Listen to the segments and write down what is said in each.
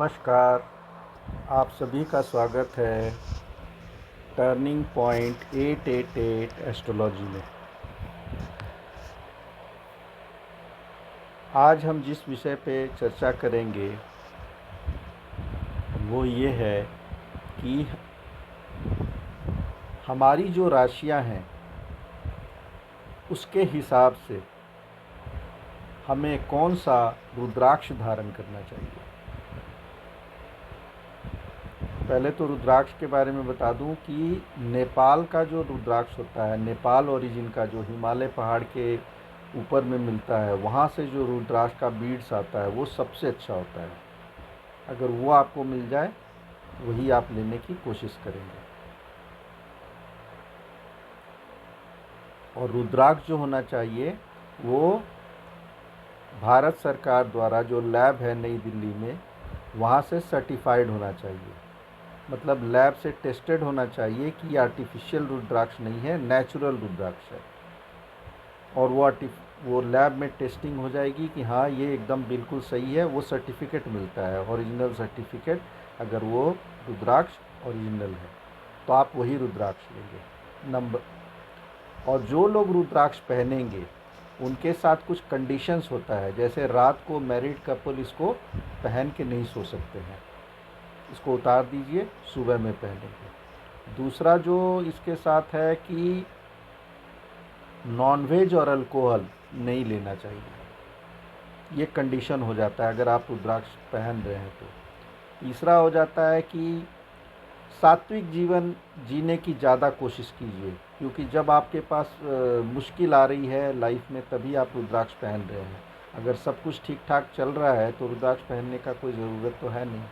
नमस्कार। आप सभी का स्वागत है टर्निंग पॉइंट 888 एस्ट्रोलॉजी में। आज हम जिस विषय पे चर्चा करेंगे वो ये है कि हमारी जो राशियां हैं उसके हिसाब से हमें कौन सा रुद्राक्ष धारण करना चाहिए। पहले तो रुद्राक्ष के बारे में बता दूं कि नेपाल का जो रुद्राक्ष होता है, नेपाल ओरिजिन का, जो हिमालय पहाड़ के ऊपर में मिलता है, वहाँ से जो रुद्राक्ष का बीड्स आता है वो सबसे अच्छा होता है। अगर वो आपको मिल जाए वही आप लेने की कोशिश करेंगे। और रुद्राक्ष जो होना चाहिए वो भारत सरकार द्वारा जो लैब है नई दिल्ली में, वहाँ से सर्टिफाइड होना चाहिए। मतलब लैब से टेस्टेड होना चाहिए कि ये आर्टिफिशियल रुद्राक्ष नहीं है, नेचुरल रुद्राक्ष है। और वो लैब में टेस्टिंग हो जाएगी कि हाँ ये एकदम बिल्कुल सही है, वो सर्टिफिकेट मिलता है, ओरिजिनल सर्टिफिकेट। अगर वो रुद्राक्ष ओरिजिनल है तो आप वही रुद्राक्ष लेंगे। और जो लोग रुद्राक्ष पहनेंगे उनके साथ कुछ कंडीशंस होता है, जैसे रात को मैरिड कपल इसको पहन के नहीं सो सकते हैं, इसको उतार दीजिए, सुबह में पहनेंगे। दूसरा जो इसके साथ है कि नॉनवेज और अल्कोहल नहीं लेना चाहिए, ये कंडीशन हो जाता है अगर आप रुद्राक्ष पहन रहे हैं तो। तीसरा हो जाता है कि सात्विक जीवन जीने की ज़्यादा कोशिश कीजिए, क्योंकि जब आपके पास मुश्किल आ रही है लाइफ में तभी आप रुद्राक्ष पहन रहे हैं। अगर सब कुछ ठीक ठाक चल रहा है तो रुद्राक्ष पहनने का कोई ज़रूरत तो है नहीं।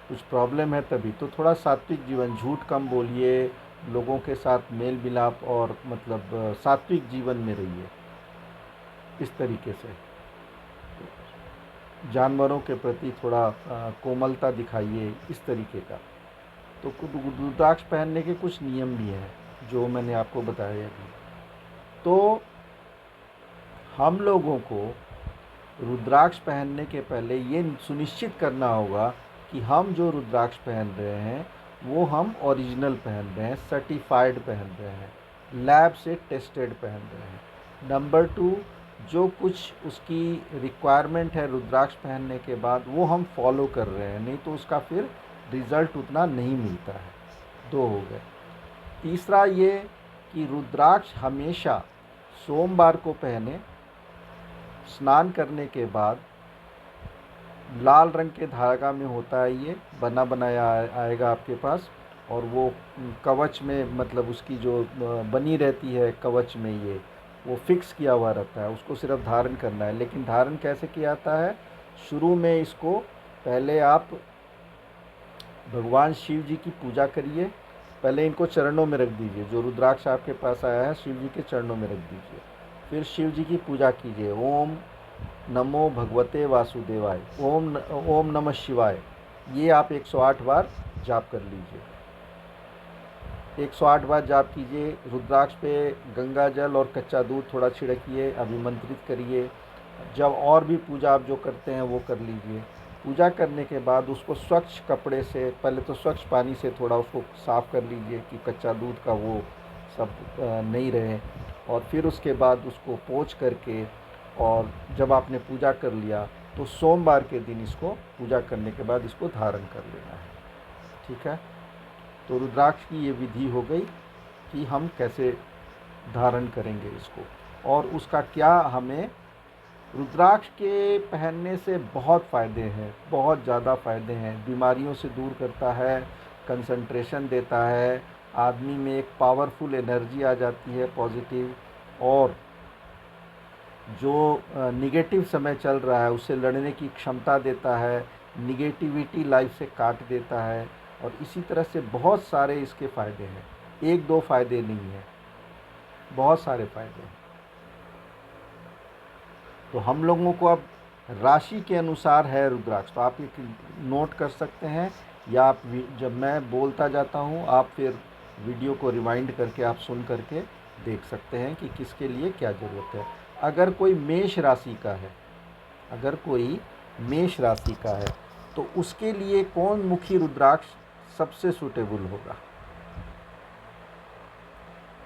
कुछ प्रॉब्लम है तभी तो थोड़ा सात्विक जीवन, झूठ कम बोलिए, लोगों के साथ मेल मिलाप और मतलब सात्विक जीवन में रहिए। इस तरीके से जानवरों के प्रति थोड़ा कोमलता दिखाइए, इस तरीके का। तो रुद्राक्ष पहनने के कुछ नियम भी हैं जो मैंने आपको बताया अभी। तो हम लोगों को रुद्राक्ष पहनने के पहले ये सुनिश्चित करना होगा कि हम जो रुद्राक्ष पहन रहे हैं वो हम ओरिजिनल पहन रहे हैं, सर्टिफाइड पहन रहे हैं, लैब से टेस्टेड पहन रहे हैं। नंबर 2, जो कुछ उसकी रिक्वायरमेंट है रुद्राक्ष पहनने के बाद वो हम फॉलो कर रहे हैं, नहीं तो उसका फिर रिज़ल्ट उतना नहीं मिलता है। 2 हो गए। तीसरा ये कि रुद्राक्ष हमेशा सोमवार को पहने, स्नान करने के बाद। लाल रंग के धागा में होता है, ये बना बनाया आएगा आपके पास, और वो कवच में, मतलब उसकी जो बनी रहती है कवच में, ये वो फिक्स किया हुआ रहता है, उसको सिर्फ धारण करना है। लेकिन धारण कैसे किया जाता है? शुरू में इसको पहले आप भगवान शिव जी की पूजा करिए, पहले इनको चरणों में रख दीजिए। जो रुद्राक्ष आपके पास आया है शिव जी के चरणों में रख दीजिए, फिर शिव जी की पूजा कीजिए। ओम नमो भगवते वासुदेवाय, ओम नमः शिवाय, ये आप 108 बार जाप कर लीजिए। 108 बार जाप कीजिए। रुद्राक्ष पे गंगा जल और कच्चा दूध थोड़ा छिड़किए, अभिमंत्रित करिए। जब और भी पूजा आप जो करते हैं वो कर लीजिए। पूजा करने के बाद उसको स्वच्छ कपड़े से, पहले तो स्वच्छ पानी से थोड़ा उसको साफ़ कर लीजिए कि कच्चा दूध का वो सब नहीं रहे। और फिर उसके बाद उसको पोंछ करके, और जब आपने पूजा कर लिया तो सोमवार के दिन इसको पूजा करने के बाद इसको धारण कर लेना है। ठीक है, तो रुद्राक्ष की ये विधि हो गई कि हम कैसे धारण करेंगे इसको, और उसका क्या हमें। रुद्राक्ष के पहनने से बहुत फ़ायदे हैं, बहुत ज़्यादा फ़ायदे हैं। बीमारियों से दूर करता है, कंसंट्रेशन देता है, आदमी में एक पावरफुल एनर्जी आ जाती है, पॉजिटिव। और जो निगेटिव समय चल रहा है उससे लड़ने की क्षमता देता है, निगेटिविटी लाइफ से काट देता है। और इसी तरह से बहुत सारे इसके फ़ायदे हैं, 1-2 फ़ायदे नहीं हैं, बहुत सारे फ़ायदे हैं। तो हम लोगों को अब राशि के अनुसार है रुद्राक्ष, तो आप एक नोट कर सकते हैं, या आप जब मैं बोलता जाता हूँ आप फिर वीडियो को रिवाइंड करके आप सुन करके देख सकते हैं कि किसके लिए क्या ज़रूरत है। अगर कोई मेष राशि का है, अगर कोई मेष राशि का है तो उसके लिए कौन मुखी रुद्राक्ष सबसे सूटेबल होगा?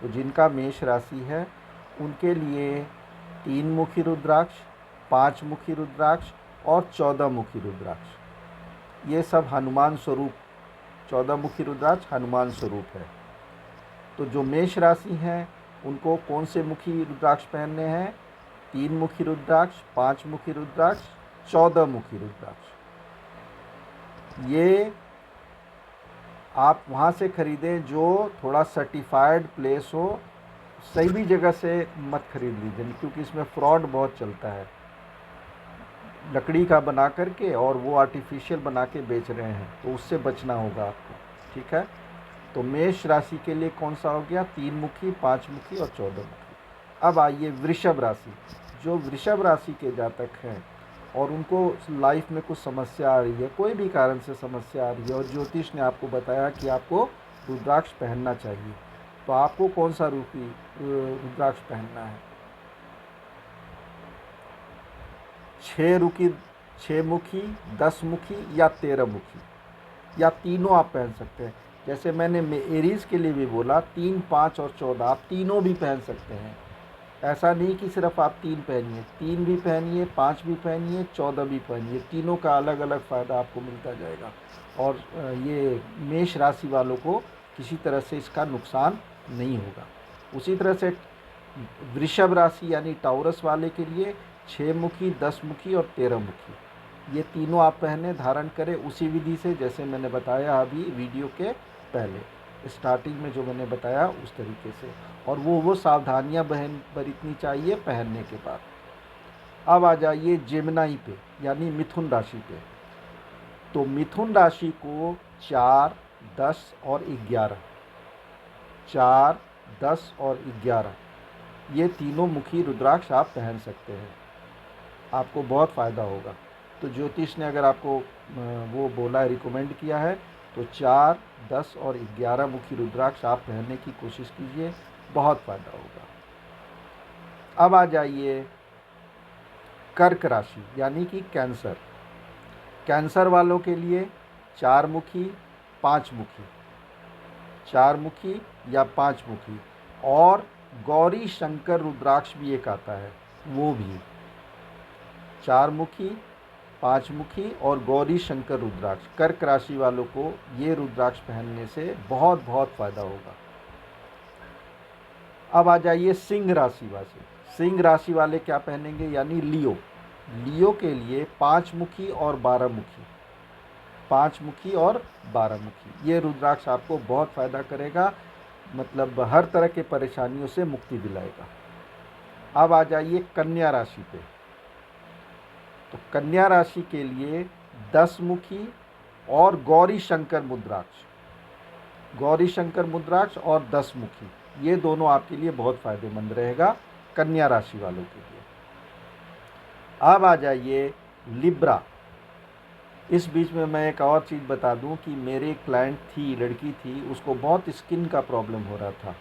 तो जिनका मेष राशि है उनके लिए 3 मुखी रुद्राक्ष, 5 मुखी रुद्राक्ष और 14 मुखी रुद्राक्ष, ये सब हनुमान स्वरूप, 14 मुखी रुद्राक्ष हनुमान स्वरूप है। तो जो मेष राशि हैं उनको कौन से मुखी रुद्राक्ष पहनने हैं? 3 मुखी रुद्राक्ष, 5 मुखी रुद्राक्ष, 14 मुखी रुद्राक्ष। ये आप वहाँ से खरीदें जो थोड़ा सर्टिफाइड प्लेस हो, सही भी जगह से मत खरीद लीजिए, क्योंकि इसमें फ्रॉड बहुत चलता है। लकड़ी का बना करके और वो आर्टिफिशियल बना के बेच रहे हैं, तो उससे बचना होगा आपको, ठीक है। तो मेष राशि के लिए कौन सा हो गया? 3 मुखी, 5 मुखी और 14 मुखी। अब आइए वृषभ राशि। जो वृषभ राशि के जातक हैं और उनको लाइफ में कुछ समस्या आ रही है, कोई भी कारण से समस्या आ रही है, और ज्योतिष ने आपको बताया कि आपको रुद्राक्ष पहनना चाहिए, तो आपको कौन सा रुद्राक्ष पहनना है? 6 मुखी, 10 मुखी या 13 मुखी, या तीनों आप पहन सकते हैं। जैसे मैंने एरीज के लिए भी बोला, 3, 5 और 14 आप तीनों भी पहन सकते हैं। ऐसा नहीं कि सिर्फ आप 3 पहनिए, 3 भी पहनिए, 5 भी पहनिए, 14 भी पहनिए, तीनों का अलग अलग फ़ायदा आपको मिलता जाएगा। और ये मेष राशि वालों को किसी तरह से इसका नुकसान नहीं होगा। उसी तरह से वृषभ राशि यानी टाउरस वाले के लिए 6 मुखी, 10 मुखी और 13 मुखी, ये तीनों आप पहने, धारण करें उसी विधि से जैसे मैंने बताया अभी वीडियो के पहले स्टार्टिंग में जो मैंने बताया उस तरीके से, और वो सावधानियां बरतनी चाहिए पहनने के बाद। अब आ जाइए जेमिनी पे यानी मिथुन राशि पे। तो मिथुन राशि को 4, 10 और 11, 4, 10 और 11 ये तीनों मुखी रुद्राक्ष आप पहन सकते हैं, आपको बहुत फ़ायदा होगा। तो ज्योतिष ने अगर आपको वो बोला है, रिकमेंड किया है, तो 4, 10 और 11 मुखी रुद्राक्ष आप पहनने की कोशिश कीजिए, बहुत फ़ायदा होगा। अब आ जाइए कर्क राशि यानी कि कैंसर। कैंसर वालों के लिए 4 मुखी, 5 मुखी, 4 मुखी या 5 मुखी, और गौरी शंकर रुद्राक्ष भी एक आता है, वो भी 4 मुखी, 5 मुखी और गौरी शंकर रुद्राक्ष। कर्क राशि वालों को ये रुद्राक्ष पहनने से बहुत बहुत फ़ायदा होगा। अब आ जाइए सिंह राशि वाले। सिंह राशि वाले क्या पहनेंगे? यानी लियो। लियो के लिए 5 मुखी और 12 मुखी, 5 मुखी और 12 मुखी, ये रुद्राक्ष आपको बहुत फ़ायदा करेगा, मतलब हर तरह के परेशानियों से मुक्ति दिलाएगा। अब आ जाइए कन्या राशि पे। तो कन्या राशि के लिए 10 मुखी और गौरी शंकर रुद्राक्ष, गौरी शंकर रुद्राक्ष और 10 मुखी, ये दोनों आपके लिए बहुत फ़ायदेमंद रहेगा कन्या राशि वालों के लिए। अब आ जाइए लिब्रा। इस बीच में मैं एक और चीज़ बता दूं कि मेरे क्लाइंट थी, लड़की थी, उसको बहुत स्किन का प्रॉब्लम हो रहा था,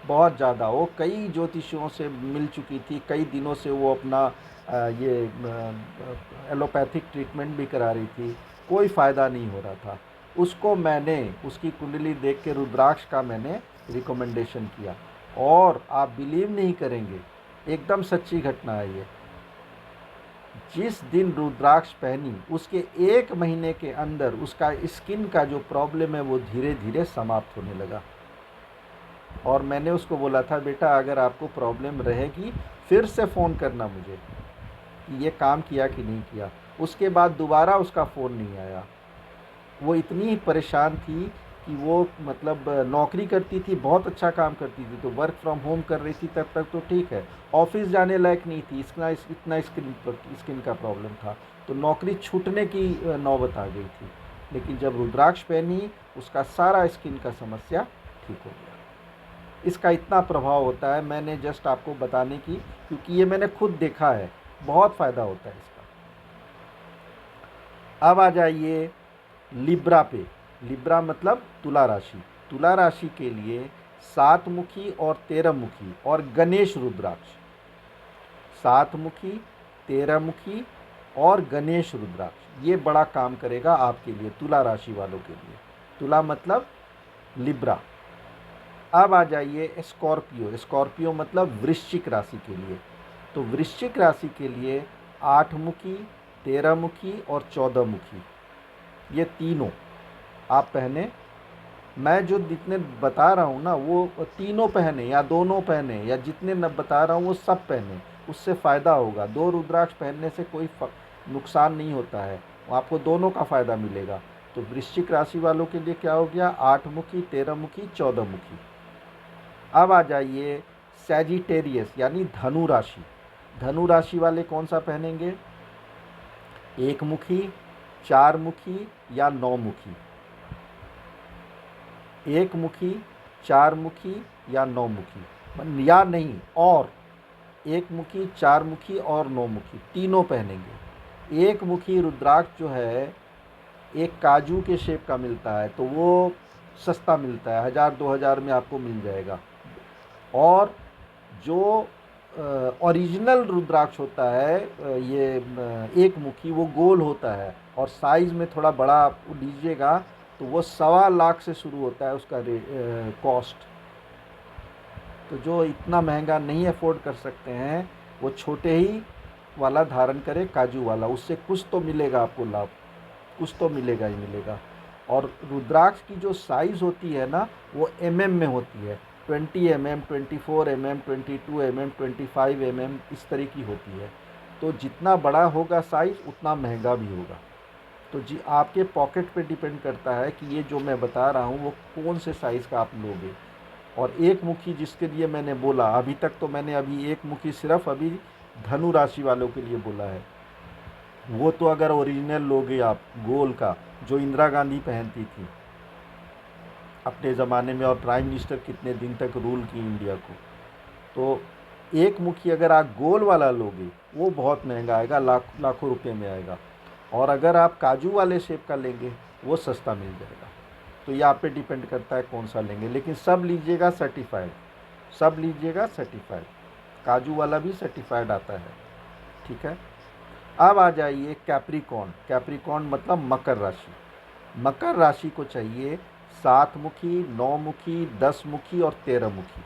बहुत ज़्यादा। वो कई ज्योतिषियों से मिल चुकी थी, कई दिनों से वो अपना ये एलोपैथिक ट्रीटमेंट भी करा रही थी, कोई फ़ायदा नहीं हो रहा था। उसको मैंने उसकी कुंडली देख के रुद्राक्ष का मैंने रिकमेंडेशन किया, और आप बिलीव नहीं करेंगे, एकदम सच्ची घटना है ये। जिस दिन रुद्राक्ष पहनी उसके 1 महीने के अंदर उसका स्किन का जो प्रॉब्लम है वो धीरे धीरे समाप्त होने लगा। और मैंने उसको बोला था, बेटा अगर आपको प्रॉब्लम रहेगी फिर से फ़ोन करना मुझे कि ये काम किया कि नहीं किया। उसके बाद दोबारा उसका फ़ोन नहीं आया। वो इतनी परेशान थी कि वो मतलब नौकरी करती थी, बहुत अच्छा काम करती थी, तो वर्क फ्रॉम होम कर रही थी तब तक तो ठीक है, ऑफिस जाने लायक नहीं थी, इतना स्किन का प्रॉब्लम था, तो नौकरी छूटने की नौबत आ गई थी। लेकिन जब रुद्राक्ष पहनी उसका सारा स्किन का समस्या ठीक हो गया। इसका इतना प्रभाव होता है, मैंने जस्ट आपको बताने की, क्योंकि ये मैंने खुद देखा है, बहुत फ़ायदा होता है इसका। अब आ जाइए लिब्रा पे। लिब्रा मतलब तुला राशि। तुला राशि के लिए 7 मुखी और 13 मुखी और गणेश रुद्राक्ष, 7 मुखी, 13 मुखी और गणेश रुद्राक्ष, ये बड़ा काम करेगा आपके लिए, तुला राशि वालों के लिए। तुला मतलब लिब्रा। अब आ जाइए स्कॉर्पियो। स्कॉर्पियो मतलब वृश्चिक राशि के लिए। तो वृश्चिक राशि के लिए 8 मुखी, 13 मुखी और 14 मुखी, ये तीनों आप पहने। मैं जो जितने बता रहा हूँ ना, वो तीनों पहने या दोनों पहने या जितने न बता रहा हूँ वो सब पहने, उससे फ़ायदा होगा। 2 रुद्राक्ष पहनने से कोई नुकसान नहीं होता है, आपको दोनों का फ़ायदा मिलेगा। तो वृश्चिक राशि वालों के लिए क्या हो गया, 8 मुखी, 13 मुखी, 14 मुखी। अब आ जाइए सैजिटेरियस यानी धनु राशि। धनु राशि वाले कौन सा पहनेंगे, 1 मुखी, 4 मुखी या 9 मुखी। 1 मुखी, 4 मुखी या 9 मुखी, या नहीं और 1 मुखी, 4 मुखी और 9 मुखी तीनों पहनेंगे। 1 मुखी रुद्राक्ष जो है एक काजू के शेप का मिलता है, तो वो सस्ता मिलता है, 1000-2000 में आपको मिल जाएगा। और जो ओरिजिनल रुद्राक्ष होता है ये 1 मुखी, वो गोल होता है और साइज़ में थोड़ा बड़ा आप लीजिएगा तो वो 1.25 लाख से शुरू होता है उसका कॉस्ट। तो जो इतना महंगा नहीं अफोर्ड कर सकते हैं वो छोटे ही वाला धारण करें, काजू वाला, उससे कुछ तो मिलेगा आपको लाभ, कुछ तो मिलेगा ही मिलेगा। और रुद्राक्ष की जो साइज़ होती है ना वो में होती है, 20 mm, 24 mm, 22 mm, 25 mm इस तरह की होती है। तो जितना बड़ा होगा साइज़ उतना महंगा भी होगा। तो जी आपके पॉकेट पे डिपेंड करता है कि ये जो मैं बता रहा हूँ वो कौन से साइज़ का आप लोगे। और 1 मुखी जिसके लिए मैंने बोला, अभी तक तो मैंने अभी 1 मुखी सिर्फ अभी धनु राशि वालों के लिए बोला है। वो तो अगर ओरिजिनल लोगे आप गोल का, जो इंदिरा गांधी पहनती थी अपने ज़माने में, और प्राइम मिनिस्टर कितने दिन तक रूल की इंडिया को, तो 1 मुखी अगर आप गोल वाला लोगे वो बहुत महंगा आएगा, लाखों रुपए में आएगा। और अगर आप काजू वाले शेप का लेंगे वो सस्ता मिल जाएगा। तो ये आप पे डिपेंड करता है कौन सा लेंगे, लेकिन सब लीजिएगा सर्टिफाइड, सब लीजिएगा सर्टिफाइड। काजू वाला भी सर्टिफाइड आता है, ठीक है। अब आ जाइए कैप्रिकॉर्न। कैप्रिकॉर्न मतलब मकर राशि। मकर राशि को चाहिए 7 मुखी, 9 मुखी, 10 मुखी और 13 मुखी।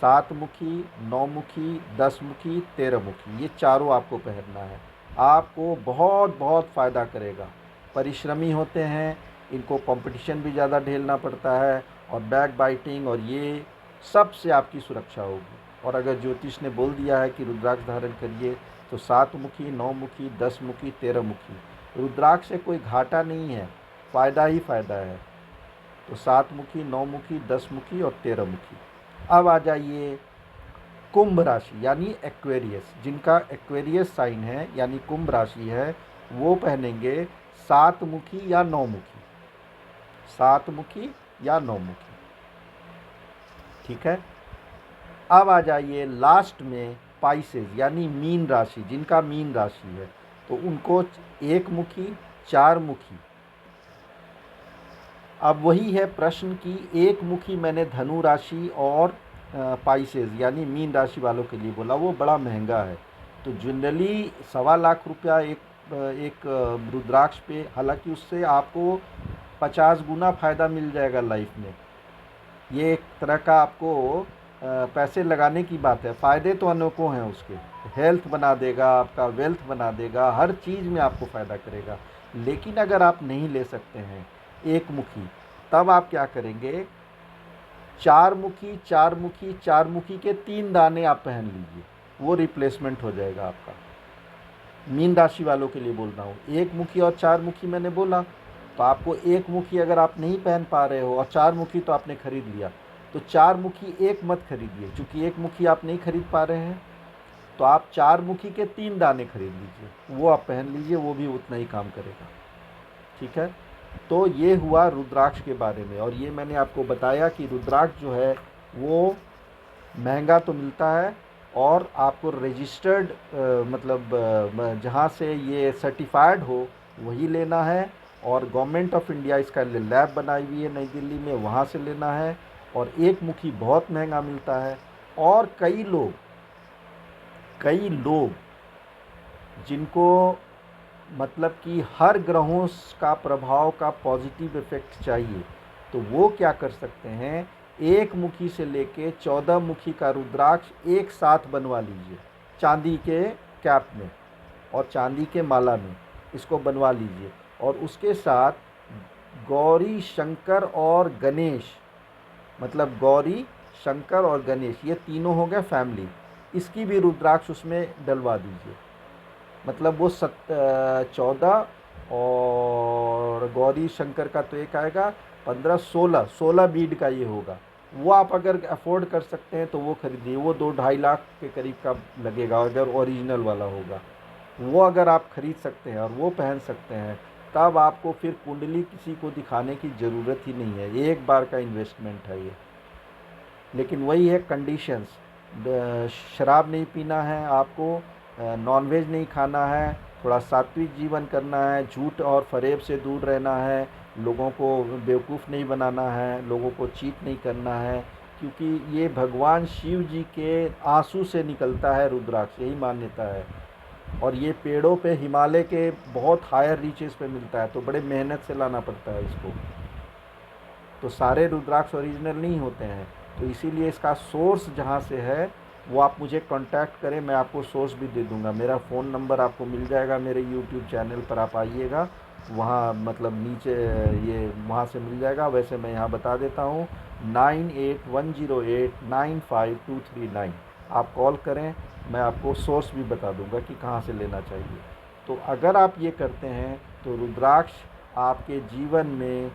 7 मुखी, 9 मुखी, 10 मुखी, 13 मुखी, ये चारों आपको पहनना है। आपको बहुत बहुत फ़ायदा करेगा। परिश्रमी होते हैं, इनको कंपटीशन भी ज़्यादा झेलना पड़ता है, और बैक बाइटिंग और ये सब से आपकी सुरक्षा होगी। और अगर ज्योतिष ने बोल दिया है कि रुद्राक्ष धारण करिए तो 7 मुखी, 9 मुखी, 10 मुखी, 13 मुखी, रुद्राक्ष से कोई घाटा नहीं है, फ़ायदा ही फ़ायदा है। तो 7 मुखी, 9 मुखी, 10 मुखी और 13 मुखी। अब आ जाइए कुंभ राशि यानी एक्वेरियस। जिनका एक्वेरियस साइन है यानी कुंभ राशि है, वो पहनेंगे 7 मुखी या 9 मुखी, 7 मुखी या 9 मुखी, ठीक है। अब आ जाइए लास्ट में पाइसेस यानी मीन राशि। जिनका मीन राशि है तो उनको 1 मुखी, 4 मुखी। अब वही है प्रश्न कि 1 मुखी मैंने धनु राशि और पाइसेस यानी मीन राशि वालों के लिए बोला, वो बड़ा महंगा है। तो जनरली 1.25 लाख रुपया एक रुद्राक्ष पे, हालांकि उससे आपको 50 गुना फ़ायदा मिल जाएगा लाइफ में। ये एक तरह का आपको पैसे लगाने की बात है, फ़ायदे तो अनेकों हैं उसके। हेल्थ बना देगा, आपका वेल्थ बना देगा, हर चीज़ में आपको फ़ायदा करेगा। लेकिन अगर आप नहीं ले सकते हैं 1 मुखी, तब आप क्या करेंगे, 4 मुखी, 4 मुखी, 4 मुखी के 3 दाने आप पहन लीजिए, वो रिप्लेसमेंट हो जाएगा आपका। मीन राशि वालों के लिए बोल रहा हूँ। 1 मुखी और 4 मुखी मैंने बोला, तो आपको 1 मुखी अगर आप नहीं पहन पा रहे हो और 4 मुखी तो आपने खरीद लिया, तो 4 मुखी एक मत खरीदिए, क्योंकि 1 मुखी आप नहीं खरीद पा रहे हैं, तो आप 4 मुखी के 3 दाने खरीद लीजिए, वो आप पहन लीजिए, वो भी उतना ही काम करेगा, ठीक है। तो ये हुआ रुद्राक्ष के बारे में। और ये मैंने आपको बताया कि रुद्राक्ष जो है वो महंगा तो मिलता है, और आपको रजिस्टर्ड मतलब जहाँ से ये सर्टिफाइड हो वही लेना है। और गवर्नमेंट ऑफ इंडिया इसका लैब बनाई हुई है नई दिल्ली में, वहाँ से लेना है। और 1 मुखी बहुत महंगा मिलता है। और कई लोग जिनको मतलब कि हर ग्रहों का प्रभाव का पॉजिटिव इफेक्ट चाहिए, तो वो क्या कर सकते हैं, एक मुखी से लेके 14 मुखी का रुद्राक्ष एक साथ बनवा लीजिए, चांदी के कैप में और चांदी के माला में इसको बनवा लीजिए। और उसके साथ गौरी शंकर और गणेश, मतलब गौरी शंकर और गणेश ये तीनों हो गए फैमिली, इसकी भी रुद्राक्ष उसमें डलवा दीजिए। मतलब वो 14 और गौरी शंकर का तो एक आएगा 15, 16 बीड का ये होगा। वो आप अगर अफोर्ड कर सकते हैं तो वो खरीदिए, वो 2-2.5 लाख के करीब का लगेगा अगर ओरिजिनल वाला होगा। वो अगर आप खरीद सकते हैं और वो पहन सकते हैं, तब आपको फिर कुंडली किसी को दिखाने की ज़रूरत ही नहीं है, एक बार का इन्वेस्टमेंट है ये। लेकिन वही है कंडीशंस, शराब नहीं पीना है आपको, नॉनवेज नहीं खाना है, थोड़ा सात्विक जीवन करना है, झूठ और फरेब से दूर रहना है, लोगों को बेवकूफ़ नहीं बनाना है, लोगों को चीट नहीं करना है, क्योंकि ये भगवान शिव जी के आंसू से निकलता है रुद्राक्ष, यही मान्यता है। और ये पेड़ों पे हिमालय के बहुत हायर रीचेस पे मिलता है, तो बड़े मेहनत से लाना पड़ता है इसको। तो सारे रुद्राक्ष ओरिजिनल नहीं होते हैं, तो इसीलिए इसका सोर्स जहाँ से है वो आप मुझे कांटेक्ट करें, मैं आपको सोर्स भी दे दूँगा। मेरा फ़ोन नंबर आपको मिल जाएगा मेरे यूट्यूब चैनल पर, आप आइएगा वहाँ, मतलब नीचे ये वहाँ से मिल जाएगा। वैसे मैं यहाँ बता देता हूँ 9810895239, आप कॉल करें, मैं आपको सोर्स भी बता दूँगा कि कहाँ से लेना चाहिए। तो अगर आप ये करते हैं तो रुद्राक्ष आपके जीवन में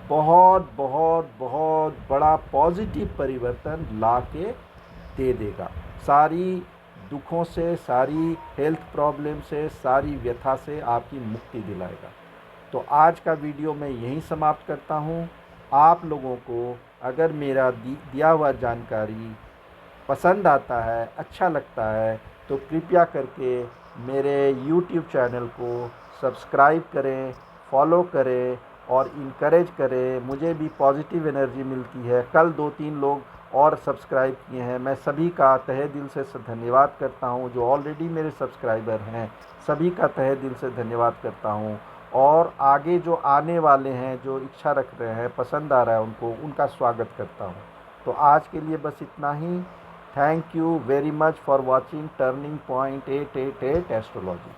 बहुत बहुत बहुत बड़ा पॉजिटिव परिवर्तन ला के दे देगा। सारी दुखों से, सारी हेल्थ प्रॉब्लम से, सारी व्यथा से आपकी मुक्ति दिलाएगा। तो आज का वीडियो मैं यहीं समाप्त करता हूँ। आप लोगों को अगर मेरा दिया हुआ जानकारी पसंद आता है, अच्छा लगता है, तो कृपया करके मेरे यूट्यूब चैनल को सब्सक्राइब करें, फॉलो करें और इनकरेज करें। मुझे भी पॉजिटिव एनर्जी मिलती है। कल 2-3 लोग और सब्सक्राइब किए हैं, मैं सभी का तहे दिल से धन्यवाद करता हूं। जो ऑलरेडी मेरे सब्सक्राइबर हैं सभी का तहे दिल से धन्यवाद करता हूं। और आगे जो आने वाले हैं, जो इच्छा रख रहे हैं, पसंद आ रहा है उनको, उनका स्वागत करता हूं। तो आज के लिए बस इतना ही। Thank you very much for watching Turning Point 888 astrology.